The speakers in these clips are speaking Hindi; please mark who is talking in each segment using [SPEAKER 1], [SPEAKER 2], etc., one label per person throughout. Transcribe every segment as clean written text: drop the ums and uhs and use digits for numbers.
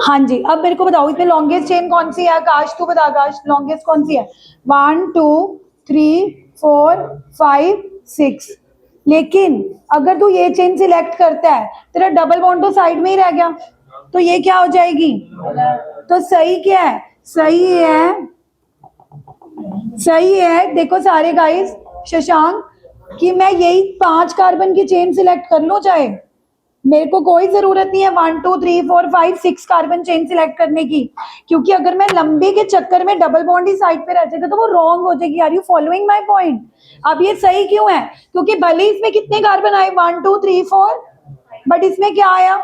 [SPEAKER 1] हाँ जी, अब मेरे को बताओ इसमें लॉन्गेस्ट चेन कौन सी है? आकाश तू बता, आकाश लॉन्गेस्ट कौन सी है? 1 2 3 4 5 6। लेकिन अगर तू ये चेन सिलेक्ट करता है, तेरा डबल बॉन्ड तो साइड में ही रह गया, तो ये क्या हो जाएगी? तो सही क्या है? सही है, सही है। देखो सारे गाइस, शशांक, कि मैं यही 5 कार्बन की चेन सिलेक्ट कर लूं, चाहे मेरे को कोई जरूरत नहीं है 1 2 3 4 5 6 कार्बन चेन सिलेक्ट करने की, क्योंकि अगर मैं लंबे के चक्कर में डबल बॉन्ड ही साइड पे रह जाएगा तो वो रॉन्ग हो जाएगी। Are you following my point? अब ये सही क्यों है? क्योंकि भले ही इसमें कितने कार्बन आए 1 2 3 4, बट इसमें क्या आया?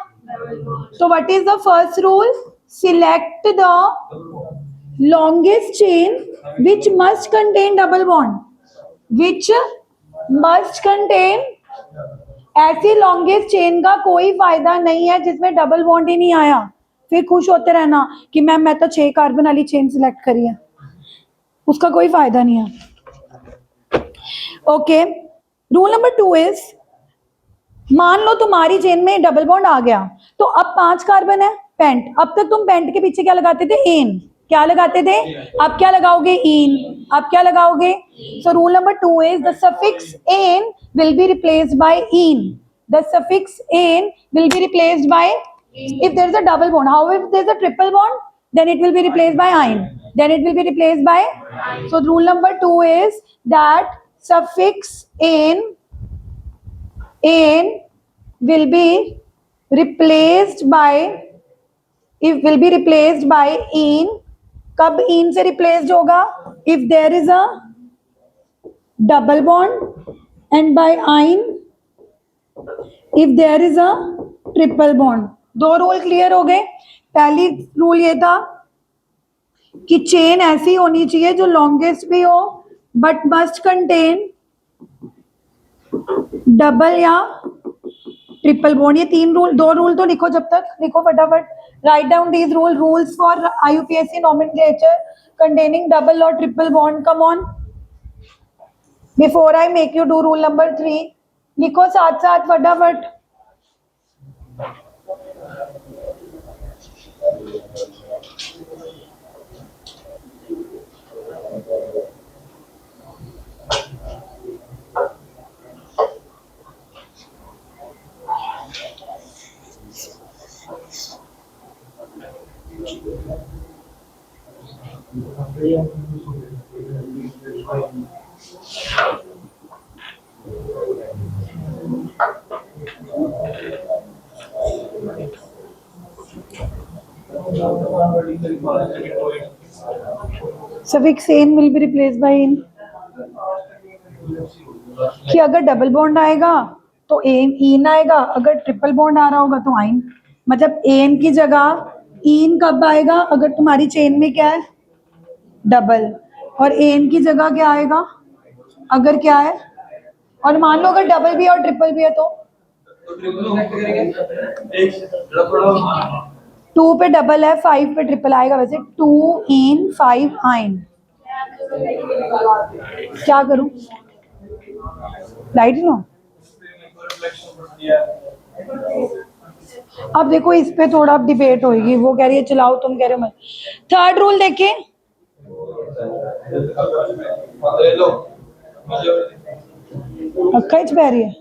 [SPEAKER 1] तो what is the first rule? Select the longest chain which must contain double bond, which must contain, ऐसी लॉन्गेस्ट चेन का कोई फायदा नहीं है जिसमें डबल बॉन्ड ही नहीं आया। फिर खुश होते रहना कि मैम मैं तो 6 कार्बन वाली चेन सिलेक्ट करी है, उसका कोई फायदा नहीं है। ओके, रूल नंबर 2 इज, मान लो तुम्हारी चेन में डबल बॉन्ड आ गया, तो अब 5 कार्बन है, पेंट। अब तक तुम पेंट के पीछे क्या लगाते थे? एन। क्या लगाते थे? अब क्या लगाओगे? इन। अब क्या लगाओगे? So rule number 2 is the suffix ene will be replaced by in. The suffix an will be replaced by, if there is a double bond. However, if there is a triple bond, then it will be replaced by ein. Then it will be replaced by. So rule number 2 is that suffix an will be replaced by, if will be replaced by in. कब in से replaced होगा? If there is a double bond, and by ein if there is a triple bond. 2 rule clear हो गए। पहली रूल ये था कि चेन ऐसी होनी चाहिए जो लॉन्गेस्ट भी हो बट मस्ट कंटेन डबल या ट्रिपल बॉन्ड। ये 3 रूल, 2 रूल तो लिखो, जब तक लिखो फटाफट। Write down these rules for IUPAC nomenclature containing double or triple bond. Come on, before I make you do rule number 3, लिखो साथ साथ फटाफट। Suffix an will be replaced by in. कि अगर डबल बॉन्ड आएगा तो इन आएगा, अगर ट्रिपल बॉन्ड आ रहा होगा तो आइन। मतलब एन की जगह इन कब आएगा? अगर तुम्हारी चेन में क्या है? डबल। और एन की जगह क्या आएगा? अगर क्या है? और मान लो अगर डबल भी और ट्रिपल भी है तो 2 पे डबल है, 5 पे ट्रिपल आएगा। वैसे 2 इन 5 आइन। क्या करूं? लाइट लो। अब देखो इस पे थोड़ा डिबेट होगी, वो कह रही है चलाओ, तुम कह रहे हो मत। थर्ड रूल देखे, अक्का पै रही है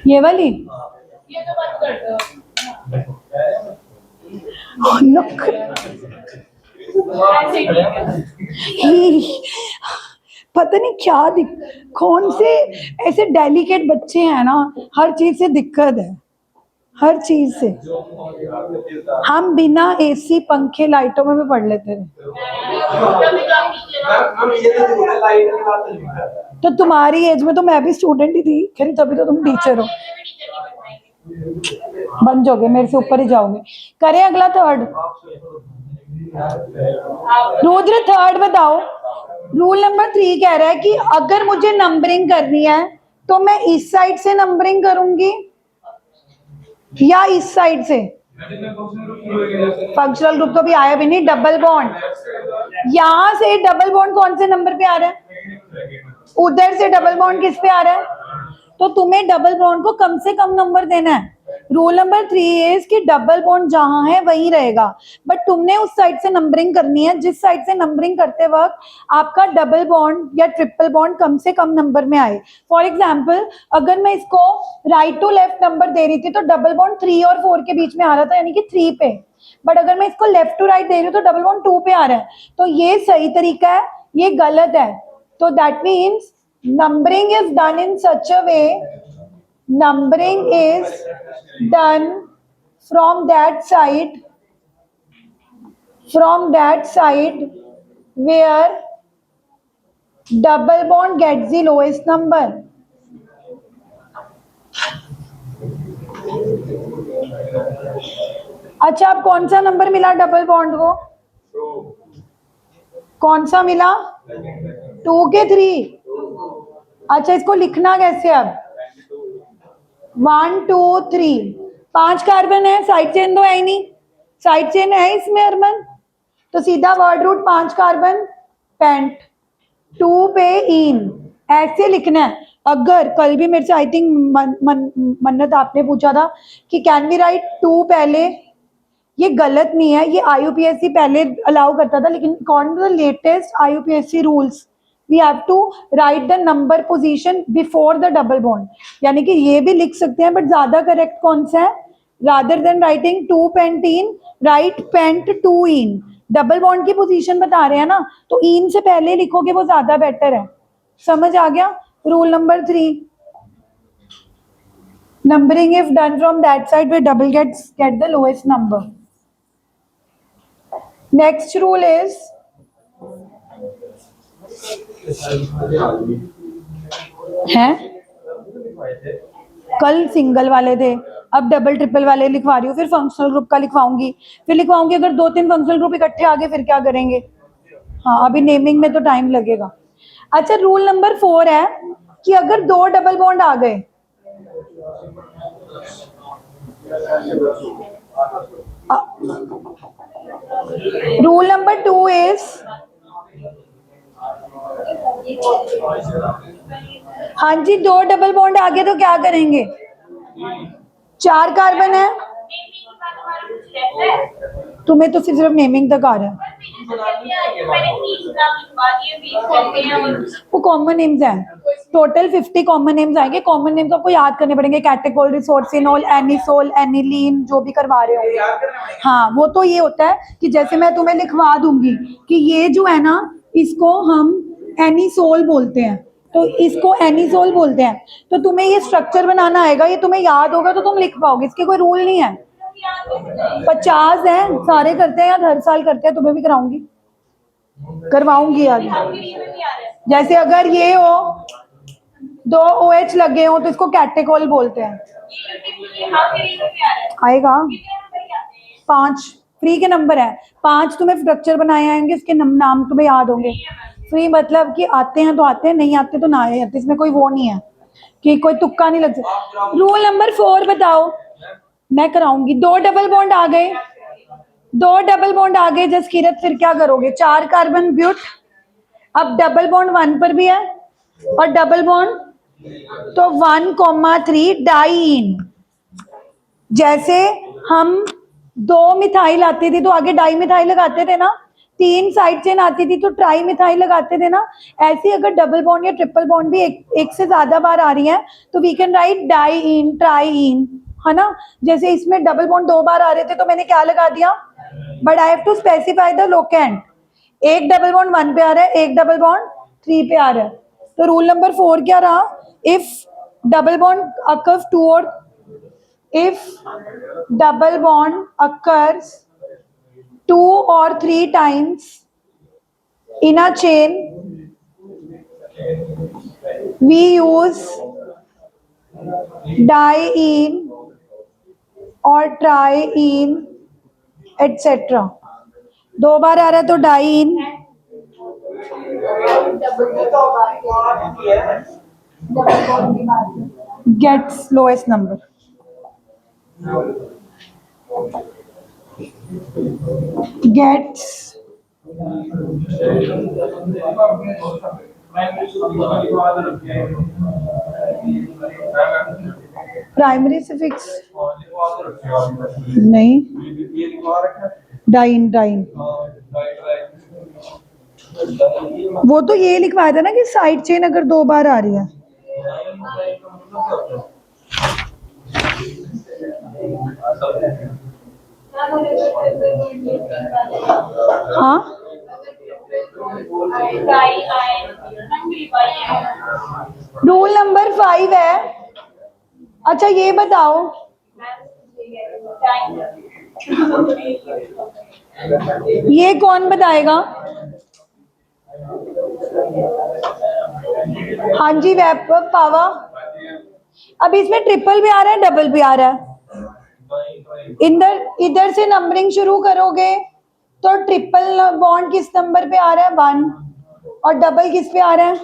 [SPEAKER 1] ये वाली। पता नहीं क्या कौन से ऐसे डेलिकेट बच्चे हैं ना, हर चीज से दिक्कत है, हर चीज से। हम बिना AC पंखे लाइटों में भी पढ़ लेते थे। तो तुम्हारी एज में तो मैं भी स्टूडेंट ही थी, खैर तभी तो तुम टीचर हो। बन जाओगे, मेरे से ऊपर ही जाओगे। करें अगला थर्ड। रुद्र थर्ड बताओ। रूल नंबर 3 कह रहा है कि अगर मुझे नंबरिंग करनी है तो मैं इस साइड से नंबरिंग करूंगी या इस साइड से। फंक्शनल ग्रुप तो भी आया भी नहीं। डबल बॉन्ड यहां से, डबल बॉन्ड कौन से नंबर पे आ रहा है? उधर से डबल बॉन्ड किस पे आ रहा है? तो तुम्हें डबल बॉन्ड को कम से कम नंबर देना है। रूल नंबर 3 इज कि डबल बॉन्ड जहां है वहीं रहेगा, बट तुमने उस साइड से नंबरिंग करनी है जिस साइड से नंबरिंग करते वक्त आपका डबल बॉन्ड या ट्रिपल बॉन्ड कम से कम नंबर में आए। फॉर एग्जाम्पल, अगर मैं इसको राइट टू लेफ्ट नंबर दे रही थी तो डबल बॉन्ड 3 और 4 के बीच में आ रहा था, यानी कि 3 पे। बट अगर मैं इसको लेफ्ट टू राइट दे रही हूँ तो डबल बॉन्ड 2 पे आ रहा है। तो ये सही तरीका है, ये गलत है। तो that means numbering is done in such a way, numbering is done from that side where double bond gets the lowest number. अच्छा, अब कौन सा नंबर मिला डबल बॉन्ड को? कौन सा मिला? 2 के 3। अच्छा, इसको लिखना कैसे अब? 1 2 3, 5 कार्बन है, साइड चेन तो है ही नहीं, साइड चेन है इसमें अरमान, तो सीधा वर्ड रूट 5 कार्बन पेंट 2 पे इन, ऐसे लिखना है। अगर कल भी मेरे से आई थिंक मन्नत आपने पूछा था कि कैन वी राइट 2 पहले, ये गलत नहीं है, ये IUPAC पहले अलाउ करता था, लेकिन according to the latest IUPAC rules we have to write the number position before the double bond, यानी कि ये भी लिख सकते हैं, बट ज्यादा करेक्ट कौन सा है? Rather than writing 2 pent ene, write pent 2 ene. Double bond की पोजीशन बता रहे हैं ना, तो इन से पहले लिखोगे वो ज्यादा बेटर है। समझ आ गया? Rule number 3, numbering if done from that side where double get the lowest number. Next rule is है, कल सिंगल वाले थे, अब डबल ट्रिपल वाले लिखवा रही हूँ, फिर फंक्शनल ग्रुप का लिखवाऊंगी, फिर लिखवाऊंगी अगर 2-3 फंक्शनल ग्रुप इकट्ठे आ गए फिर क्या करेंगे? हाँ, अभी नेमिंग में तो टाइम लगेगा। अच्छा, रूल नंबर 4 है कि अगर 2 डबल बॉन्ड आ गए, रूल नंबर 2 इज, हाँ जी, 2 डबल बॉन्ड आ गए तो क्या करेंगे? 4 कार्बन है, तुम्हें तो सिर्फ नेमिंग तक आ रहा है, वो कॉमन नेम्स हैं, टोटल 50 कॉमन नेम्स आएंगे। कॉमन नेम्स आपको याद करने पड़ेंगे, कैटेकोल, रिसोर्सिनोल, एनिसोल, एनिलीन, जो भी करवा रहे हो। हाँ, वो तो ये होता है कि जैसे मैं तुम्हें लिखवा दूंगी कि ये जो है ना, इसको हम एनिसोल बोलते हैं, तो इसको एनिसोल बोलते हैं, तो तुम्हें ये स्ट्रक्चर बनाना आएगा, ये तुम्हें याद होगा तो तुम लिख पाओगे, इसके कोई रूल नहीं है। 50 है, सारे करते हैं यार, हर साल करते हैं, तुम्हें भी कराऊंगी, करवाऊंगी यार। जैसे अगर ये हो 2 OH लगे हो तो इसको कैटेकोल बोलते हैं। आएगा 5 फ्री के नंबर है, 5 तुम्हें स्ट्रक्चर बनाए आएंगे, इसके नाम तुम्हें याद होंगे। फ्री मतलब कि आते हैं तो आते हैं, नहीं आते तो ना आते, इसमें कोई वो नहीं है कि कोई तुक्का नहीं लग सकता। रूल नंबर 4 बताओ, मैं कराऊंगी। 2 डबल बॉन्ड आ गए, 2 डबल बॉन्ड आ गए जसकीरत, फिर क्या करोगे? 4 कार्बन ब्यूट, अब डबल बॉन्ड 1 पर भी है और डबल बॉन्ड, तो 1,3 डाईन। जैसे हम 2 मिथाइल आती थी तो आगे डाई मिथाइल लगाते थे ना, 3 साइड चेन आती थी तो ट्राई मिथाइल लगाते थे ना, ऐसे अगर डबल बॉन्ड या ट्रिपल बॉन्ड भी एक से ज्यादा बार आ रही है तो we can write diene, triene, है ना। जैसे इसमें डबल बॉन्ड 2 बार आ रहे थे तो मैंने क्या लगा दिया, but I have to specify the locant. एक डबल बॉन्ड 1 पे आ रहा है, एक डबल बॉन्ड 3 पे आ रहा है, तो रूल नंबर 4 क्या रहा? इफ डबल बॉन्ड अकर्स 2 और if double bond occurs 2 or 3 times in a chain, we use diene or triene etc. 2 बार आ रहा है तो डाइन, gets lowest number, gets primary suffix नहीं, डाइन डाइन, वो तो ये लिखवाया था ना कि साइड चेन अगर 2 बार आ रही है। हाँ रूल नंबर 5 है। अच्छा ये बताओ, ये कौन बताएगा? हाँ जी वेब पावा। अब इसमें ट्रिपल भी आ रहा है, डबल भी आ रहा है। इधर इधर से नंबरिंग शुरू करोगे तो ट्रिपल बॉन्ड किस नंबर पे आ रहा है? 1। और डबल किस पे आ रहा है?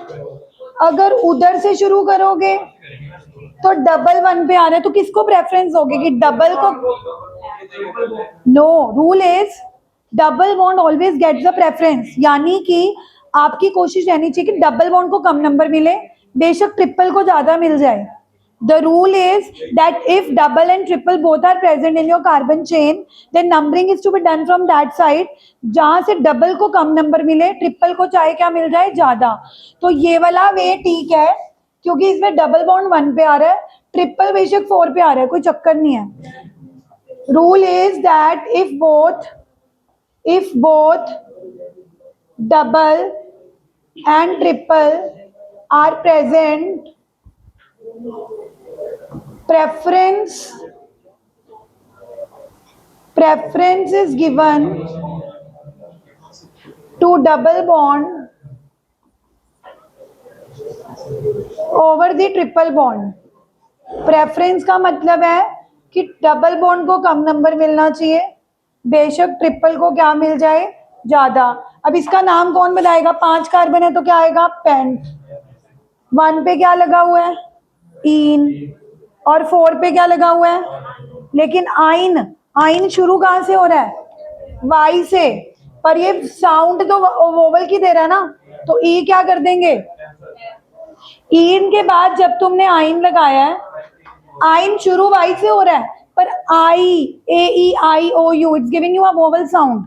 [SPEAKER 1] अगर उधर से शुरू करोगे तो डबल 1 पे आ रहा है, तो किसको प्रेफरेंस दोगे कि डबल को? No, rule is double bond always gets the preference, यानी कि आपकी कोशिश रहनी चाहिए कि डबल बॉन्ड को कम नंबर मिले, बेशक ट्रिपल को ज्यादा मिल जाए। The rule is that if double and triple both are present in your carbon chain, then numbering is to be done from that side, जहां से डबल को कम नंबर मिले, ट्रिपल को चाहे क्या मिल जाए, ज्यादा। तो ये वाला वे ठीक है क्योंकि इसमें डबल बॉन्ड 1 पे आ रहा है, ट्रिपल बेशक 4 पे आ रहा है, कोई चक्कर नहीं है। Rule is that if both double and triple are present, preference is given to double bond over the triple bond। Preference का मतलब है कि डबल बॉन्ड को कम नंबर मिलना चाहिए, बेशक ट्रिपल को क्या मिल जाए, ज्यादा। अब इसका नाम कौन बताएगा? 5 कार्बन है तो क्या आएगा? पेंट। 1 पे क्या लगा हुआ है? इन। और 4 पे क्या लगा हुआ है? लेकिन आइन, आइन शुरू कहां से हो रहा है? वाई से, पर ये साउंड तो वोवल की दे रहा है ना, तो ई क्या कर देंगे? इन के बाद जब तुमने आइन लगाया है, आइन शुरू वाई से हो रहा है, पर I, A E I O U, it's giving you a vowel sound.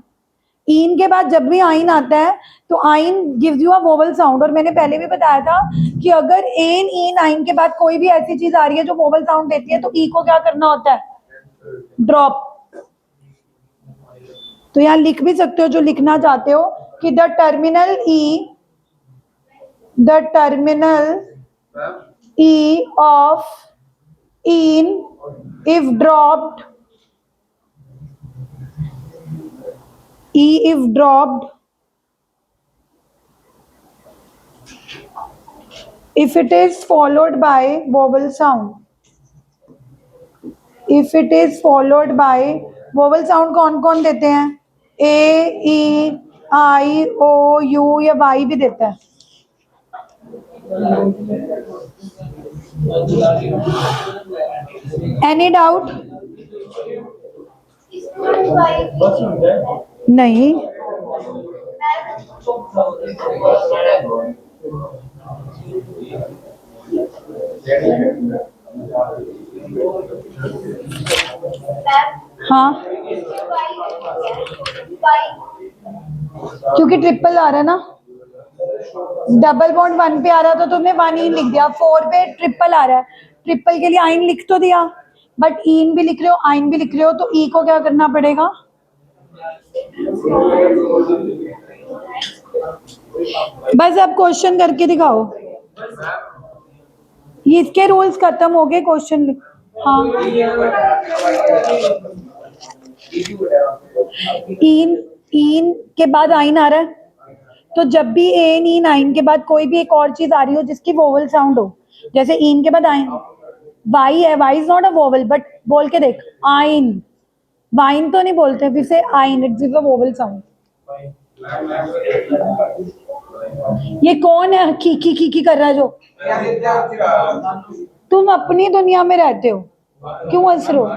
[SPEAKER 1] इन के बाद जब भी आइन आता है तो आइन gives you a vowel sound. और मैंने पहले भी बताया था कि अगर एन इन आइन के बाद कोई भी ऐसी चीज आ रही है जो वोवल साउंड देती है तो ई को क्या करना होता है? ड्रॉप। तो यहां लिख भी सकते हो जो लिखना चाहते हो कि the terminal E of in if dropped if it is followed by vowel sound, if it is followed by vowel sound कौन कौन देते हैं? ए ई आई ओ यू या वाई भी देता है। Any doubt? नहीं, हाँ क्योंकि ट्रिपल आ रहा है ना, डबल बॉन्ड 1 पे आ रहा था तो तुमने 1 इन लिख दिया, 4 पे ट्रिपल आ रहा है, ट्रिपल के लिए आइन लिख तो दिया, बट इन भी लिख रहे हो आइन भी लिख रहे हो, तो ई को क्या करना पड़ेगा? बस अब क्वेश्चन करके दिखाओ, ये इसके रूल्स खत्म हो गए, क्वेश्चन लिख। हाँ इन के बाद आइन आ रहा है, तो जब भी एन इन आइन के बाद कोई भी एक और चीज आ रही हो जिसकी वोवल साउंड हो, जैसे इन के बाद आइन, वाई है, Y is not a vowel, but बोल के देख, आइन, वाइन तो नहीं बोलते, फिर से आइन, इट्स अ वोवल साउंड। ये कौन है की कर रहा है जो? तुम अपनी दुनिया में रहते हो, क्यों हंस रहे हो?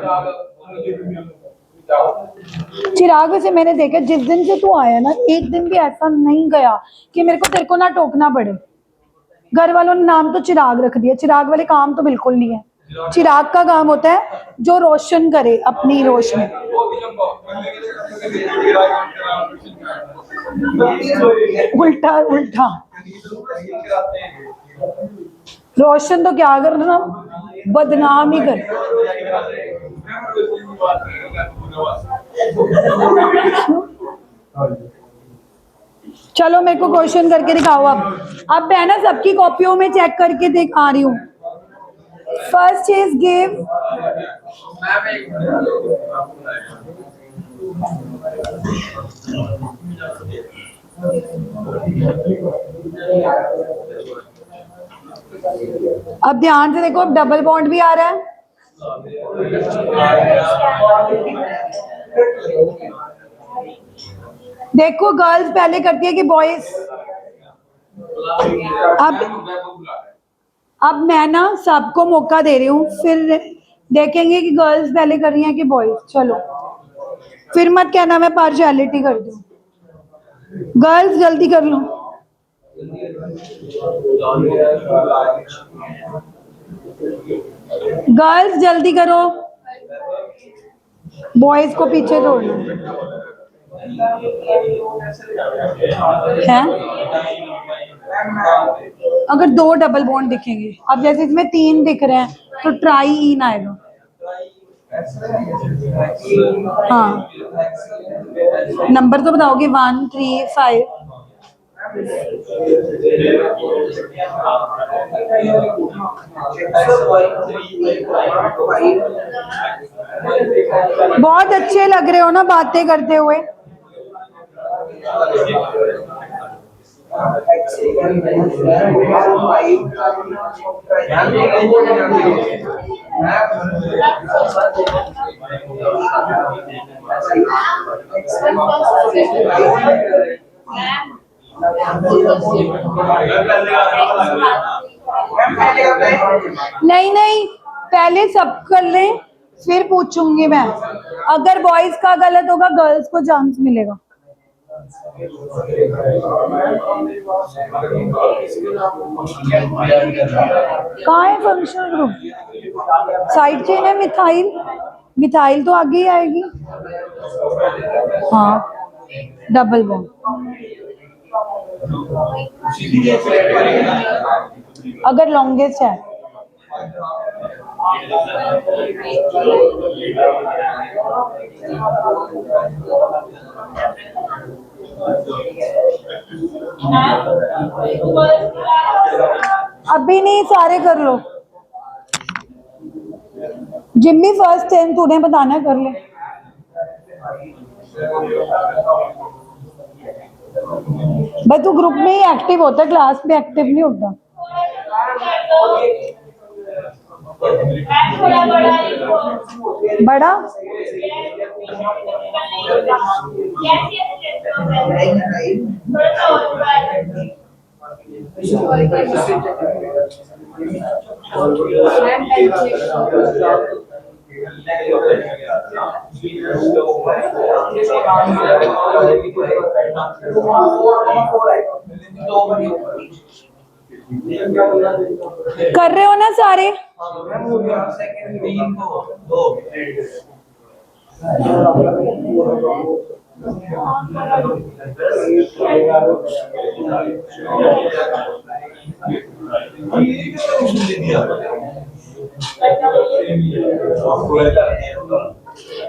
[SPEAKER 1] चिराग वैसे मैंने देखा जिस दिन से तू आया ना, एक दिन भी ऐसा नहीं गया कि मेरे को तेरे को ना टोकना पड़े। घर वालों ने नाम तो चिराग रख दिया, चिराग वाले काम तो बिल्कुल नहीं है। चिराग का काम होता है जो रोशन करे अपनी रोशनी। उल्टा उल्टा रोशन तो क्या करना, बदनाम ही कर। चलो मेरे को क्वेश्चन करके दिखाओ। अब मैं ना सबकी कॉपियों में चेक करके दिखा रही हूँ। फर्स्ट इज गिव अब ध्यान से देखो, अब डबल बॉन्ड भी आ रहा है। देखो गर्ल्स पहले करती है कि बॉयज। अब मैं ना सबको मौका दे रही हूँ, फिर देखेंगे कि गर्ल्स पहले कर रही हैं कि बॉयज। चलो फिर मत कहना मैं पार्शियलिटी कर दूँ। गर्ल्स जल्दी कर लो। गर्ल्स जल्दी करो, बॉयज को पीछे छोड़ना है। अगर 2 डबल बॉन्ड दिखेंगे, अब जैसे इसमें 3 दिख रहे हैं तो ट्राई इन आएगा। हाँ नंबर तो बताओगे 1 3 5। बहुत अच्छे लग रहे हो ना बातें करते हुए। नहीं नहीं, पहले सब कर लें फिर पूछूंगी मैं। अगर बॉयज का गलत होगा गर्ल्स को चांस मिलेगा। कहाँ है फंक्शनल ग्रुप? साइड चेन है मिथाइल, मिथाइल तो आगे ही आएगी। हाँ डबल बॉन्ड। अगर लॉन्गेस्ट है अभी नहीं, सारे कर लो। जिम्मी फर्स्ट 10 तूने बताना, कर ले। भाई तू ग्रुप में ही एक्टिव होता है, क्लास में एक्टिव नहीं होता। बड़ा कर रहे हो ना सारे?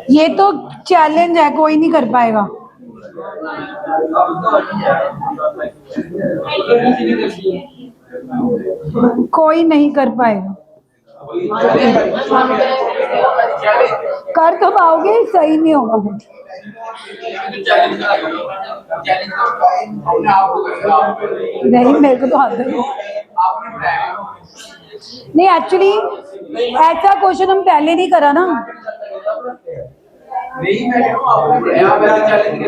[SPEAKER 1] ये तो चैलेंज है, कोई नहीं कर पाएगा। कोई नहीं कर पाएगा। कर तो पाओगे, सही नहीं होगा। नहीं मेरे को तो आता है। नहीं एक्चुअली ऐसा क्वेश्चन हम पहले नहीं करा ना।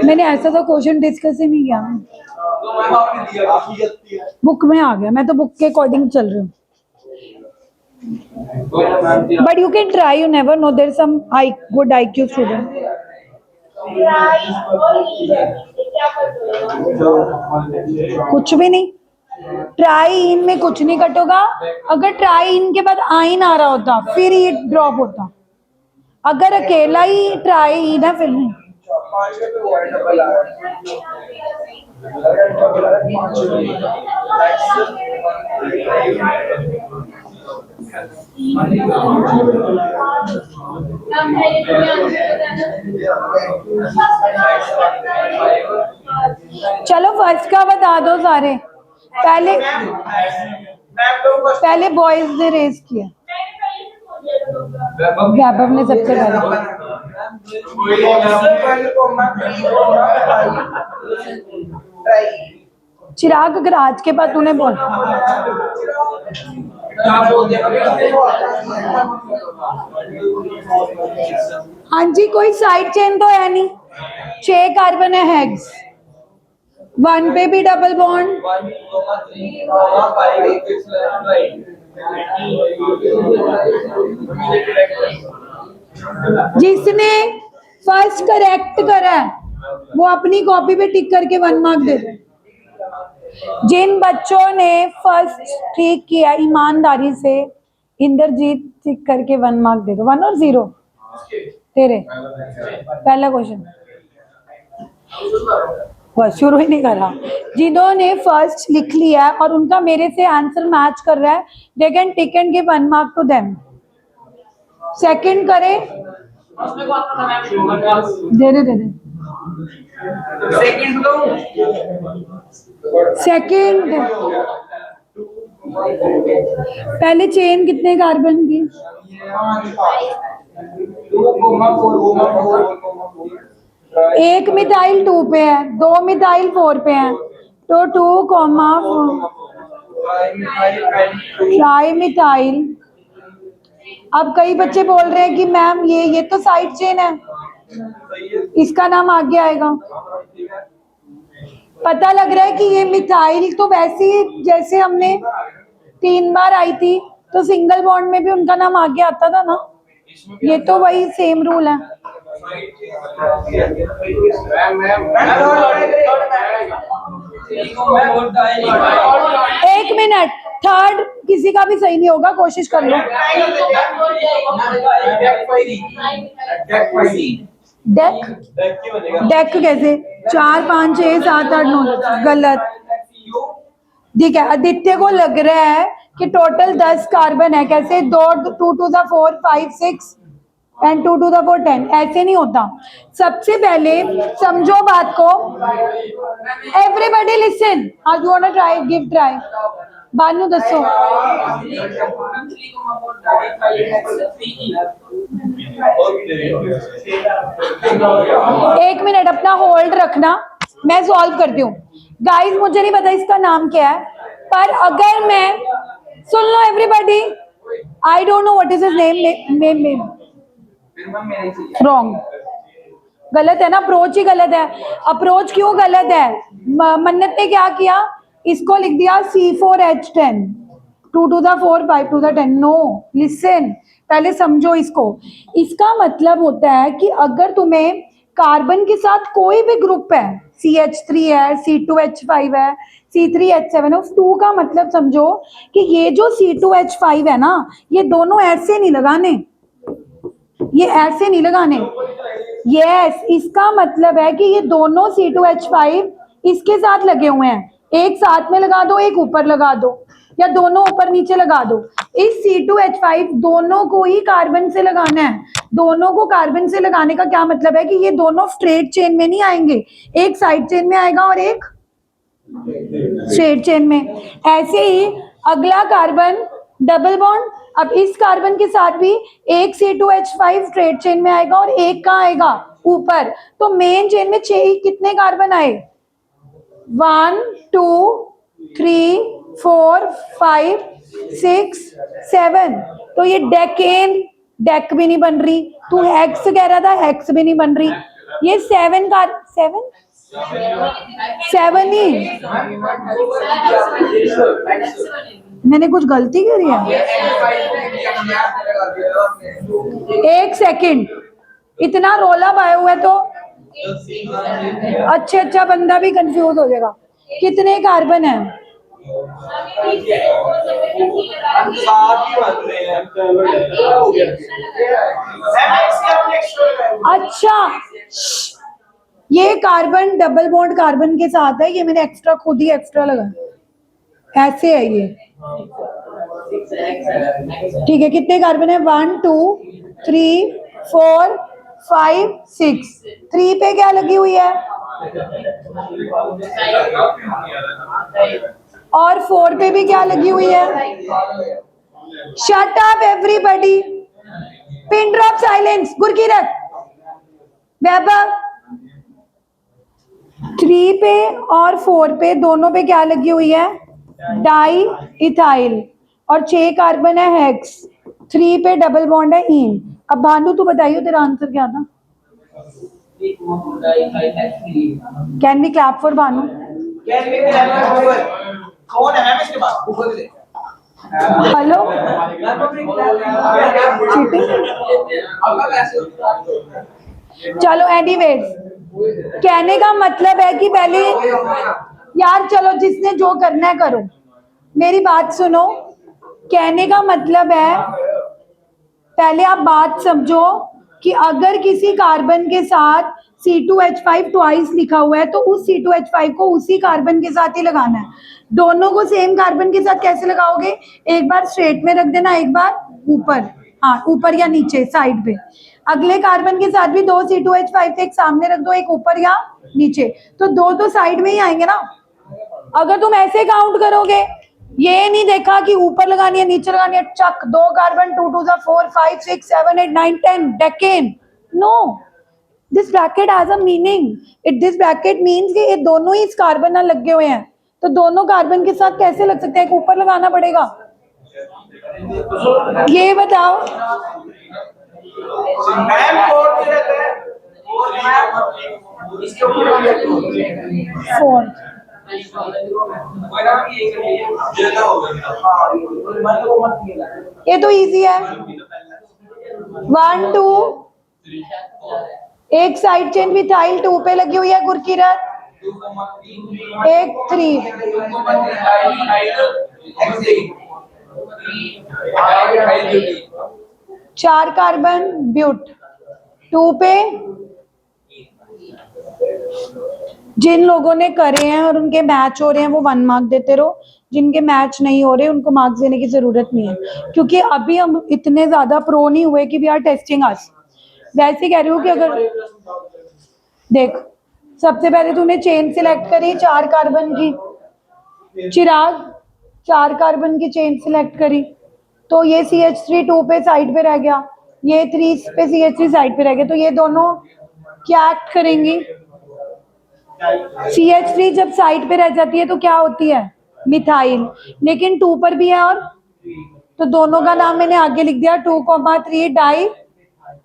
[SPEAKER 1] मैंने ऐसा तो क्वेश्चन डिस्कस ही नहीं किया। बुक में आ गया, मैं तो बुक के अकॉर्डिंग चल रही हूँ। But you can try, you never know. There's some good IQ student. कुछ भी नहीं, ट्राईन में कुछ नहीं कटोगा। अगर ट्राईन के बाद आइन आ रहा होता फिर ये ड्रॉप होता। अगर अकेला ही ट्राईन है फिर नहीं। चलो फर्स्ट का बता दो सारे। पहले बॉयज ने रेस किया। वैभव ने सबसे पहले। चिराग अगर आज के बाद तूने बोल हाँ जी, कोई साइड चेन तो है नहीं। 6 कार्बन है हेक्स। 1 पे भी डबल बॉन्ड। जिसने फर्स्ट करेक्ट करा है वो अपनी कॉपी पे टिक करके 1 मार्क दे दे। जिन बच्चों ने फर्स्ट ठीक किया ईमानदारी से, इंद्रजीत टिक करके 1 मार्क दे दो। 1 और 0 तेरे। पहला क्वेश्चन बस शुरू ही नहीं कर रहा। जिन्होंने फर्स्ट लिख लिया और उनका मेरे से आंसर मैच कर रहा है, they can tick and give 1 mark to them. Second करे दे दे। सेकंड पहले चेन कितने कार्बन की? 1 मिथाइल 2 पे है, 2 मिथाइल 4 पे है, तो 2, ट्राई मिथाइल। अब कई बच्चे बोल रहे हैं कि मैम ये तो साइड चेन है, इसका नाम आगे आएगा। पता लग रहा है कि ये मिथाइल तो वैसे ही जैसे हमने 3 बार आई थी तो सिंगल बॉन्ड में भी उनका नाम आगे आता था ना, ये तो वही सेम रूल है। एक मिनट, थर्ड किसी का भी सही नहीं होगा, कोशिश कर लो। डेक कैसे? 4 5 6 7 8 9 गलत। ठीक है, आदित्य को लग रहा है कि टोटल 10 कार्बन है। कैसे? 2 2 to the 4 5 6 and 2 to the 4 10। ऐसे नहीं होता। सबसे पहले समझो बात को। Everybody listen. आज you want to try, give try. Banu दसो। एक मिनट अपना होल्ड रखना, मैं सॉल्व करती हूँ। गाइस मुझे नहीं पता इसका नाम क्या है, पर अगर मैं सुन लो everybody, I don't know what is his name. Wrong, गलत है ना, अप्रोच ही गलत है। अप्रोच क्यों गलत है? मन्नत ने क्या किया, इसको लिख दिया C4H10, 2 to the 4 5 to the 10। No, listen, पहले समझो इसको। इसका मतलब होता है कि अगर तुम्हें कार्बन के साथ कोई भी ग्रुप है, CH3 है, C2H5 है, C3H7 है, उस 2 का मतलब समझो कि ये जो C2H5 है ना, ये दोनों ऐसे नहीं लगाने, ये ऐसे नहीं लगाने। यस, इसका मतलब है कि ये दोनों C2H5 इसके साथ लगे हुए हैं। एक साथ में लगा दो, एक ऊपर लगा दो, या दोनों ऊपर नीचे लगा दो। इस C2H5 दोनों को ही कार्बन से लगाना है। दोनों को कार्बन से लगाने का क्या मतलब है कि ये दोनों स्ट्रेट चेन में नहीं आएंगे, एक साइड चेन में आएगा और एक स्ट्रेट चेन में। ऐसे ही अगला कार्बन डबल बॉन्ड। अब इस कार्बन के साथ भी एक C2H5 स्ट्रेट चेन में आएगा और एक कहाँ आएगा? ऊपर। तो मेन चेन में 6 कितने कार्बन आए? 1 2 3 4 5 6 7। तो ये डेकेन, डेक भी नहीं बन रही। तू हेक्स कह रहा था, हेक्स भी नहीं बन रही। ये 7 का 7 ही। मैंने कुछ गलती करी है? एक सेकंड, इतना रोला पाया हुआ है तो अच्छा बंदा भी कंफ्यूज हो जाएगा। कितने कार्बन है?
[SPEAKER 2] साथ ही बन रहे हैं।
[SPEAKER 1] अच्छा, ये कार्बन डबल बॉन्ड कार्बन के साथ है, ये मैंने एक्स्ट्रा खुद ही एक्स्ट्रा लगा, ऐसे है ये। ठीक है, कितने कार्बन है? 1 2 3 4 5 6। 3 पे क्या लगी हुई है? और 4 पे भी क्या लगी हुई है? Shut up everybody, pin drop silence. Gurkirat, Vaibhav, 3 पे और 4 पे दोनों पे क्या लगी हुई है? Di ethyl. और 6 कार्बन है हेक्स, 3 पे डबल बॉन्ड है इन। अब भानु तू बताइए तेरा आंसर क्या था? Can we clap for Bhanu?
[SPEAKER 2] कौन है मैम इसके बाद? ऊपर से
[SPEAKER 1] हेलो, चलो एनीवेज, कहने का मतलब है कि पहले यार चलो जिसने जो करना है करो, मेरी बात सुनो। कहने का मतलब है पहले आप बात समझो कि अगर किसी कार्बन के साथ C2H5 ट्वाइस लिखा हुआ है तो उस C2H5 को उसी कार्बन के साथ ही लगाना है। दोनों को सेम कार्बन के साथ कैसे लगाओगे? एक बार स्ट्रेट में रख देना, एक बार ऊपर, हाँ ऊपर या नीचे साइड पे। अगले कार्बन के साथ भी 2 C2H5 थे, एक सामने रख दो, एक ऊपर या नीचे, तो दो तो साइड में ही आएंगे ना। अगर तुम ऐसे काउंट करोगे, ये नहीं देखा कि ऊपर लगानी है नीचे लगानी है, चक 2 carbon, 2 2 4 5 6 7 8 9 10 decane. No, this bracket has a meaning. This bracket means कि ये दोनों ही इस कार्बन ना लगे हुए हैं, तो दोनों कार्बन के साथ कैसे लग सकते हैं? ऊपर लगाना पड़ेगा। ये बताओ। फोर, ये तो इजी है। 1 2, एक साइड चेन मिथाइल 2 पे लगी हुई है गुरकीरत, एक 3, 4 कार्बन ब्यूट 2 पे। जिन लोगों ने करे हैं और उनके मैच हो रहे हैं वो 1 मार्क देते रहो, जिनके मैच नहीं हो रहे उनको मार्क्स देने की जरूरत नहीं है, क्योंकि अभी हम इतने ज्यादा प्रो नहीं हुए कि वी आर टेस्टिंग अस। वैसे कह रही हूँ कि अगर देख, सबसे पहले तूने चेन सिलेक्ट करी 4 कार्बन की, चिराग 4 कार्बन की चेन सिलेक्ट करी, तो ये CH3 2 पे साइड पे रह गया, ये 3 पे CH3 साइड पे रह गया, तो ये दोनों क्या एक्ट करेंगी? CH3 जब साइड पे रह जाती है तो क्या होती है? मिथाइल। लेकिन 2 पर भी है, और तो दोनों का नाम मैंने आगे लिख दिया 2,3 डाई।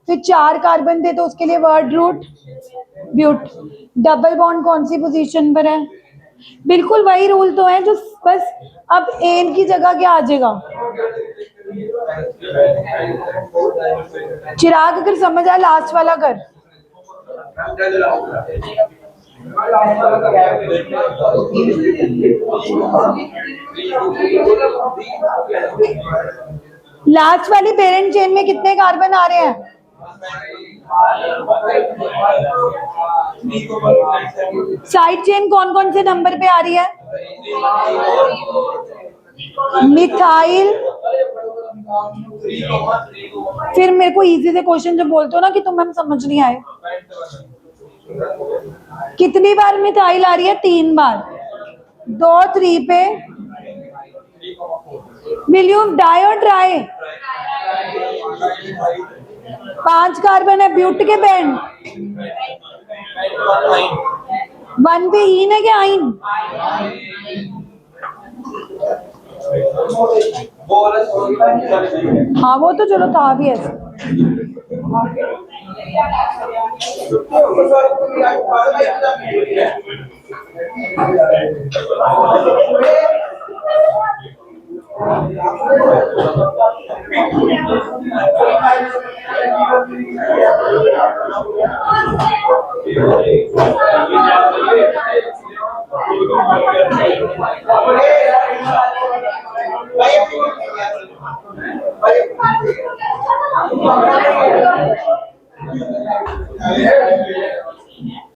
[SPEAKER 1] फिर 4 कार्बन थे तो उसके लिए word root but. Double bond कौन सी पोजीशन पर है? बिल्कुल वही रूल तो है जो, बस अब एन की जगह क्या आ जाएगा? चिराग अगर समझ आया लास्ट वाला कर। लास्ट वाली पेरेंट चेन में कितने कार्बन आ रहे हैं? साइड चेन कौन कौन से नंबर पे आ रही है? मिथाइल। फिर मेरे को इजी से क्वेश्चन जब बोलते हो ना कि तुम्हें समझ नहीं आए, कितनी बार मिथाइल आ रही है? 3 बार, 2 3 पे। विल यू डाई और ट्राई? 5 कार्बन है ब्यूट के बैंड, 1 पे इन है क्या? आइन। हाँ वो तो चलो था भी ऐसे।
[SPEAKER 2] अरे